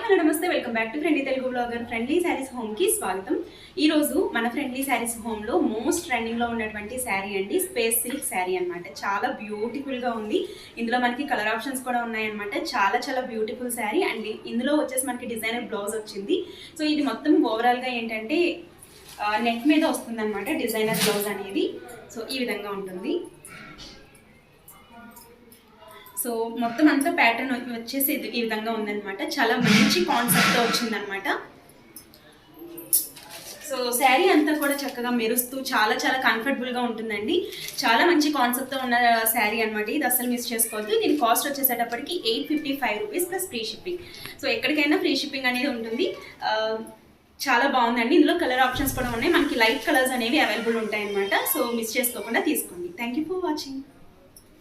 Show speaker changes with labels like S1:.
S1: Hello నమస్తే, welcome back to friendly Telugu blogger friendly saris home కి స్వాగతం. ఈ రోజు మన ఫ్రెండ్లీ శారీస్ హోమ్ లో మోస్ట్ ట్రెండింగ్ లో ఉన్నటువంటి శారీ అండి, స్పేస్ సిల్క్ శారీ అన్నమాట. చాలా బ్యూటిఫుల్ గా ఉంది. ఇందులో మనకి కలర్ ఆప్షన్స్ కూడా ఉన్నాయన్నమాట. చాలా చాలా బ్యూటిఫుల్ శారీ అండ్ ఇందులో వచ్చేసి మనకి డిజైనర్ బ్లౌజ్ వచ్చింది. సో ఇది మొత్తం ఓవరాల్ గా ఏంటంటే నెట్ మీద వస్తుంది అనమాట డిజైనర్ బ్లౌజ్ అనేది. సో ఈ విధంగా ఉంటుంది. సో మొత్తం అంతా ప్యాటర్న్ వచ్చేసి ఈ విధంగా ఉందన్నమాట. చాలా మంచి కాన్సెప్ట్తో వచ్చిందనమాట. సో శారీ అంతా కూడా చక్కగా మెరుస్తూ చాలా చాలా కంఫర్టబుల్గా ఉంటుందండి. చాలా మంచి కాన్సెప్ట్తో ఉన్న శారీ అనమాట. ఇది అసలు మిస్ చేసుకోవద్దు. దీని కాస్ట్ వచ్చేసేటప్పటికి 855 rupees plus free shipping. So ఎక్కడికైనా ఫ్రీ షిప్పింగ్ అనేది ఉంటుంది. చాలా బాగుందండి. ఇందులో కలర్ ఆప్షన్స్ కూడా ఉన్నాయి. మనకి లైట్ కలర్స్ అనేవి అవైలబుల్ ఉంటాయి అనమాట. సో మిస్ చేసుకోకుండా తీసుకోండి. Thank you for watching.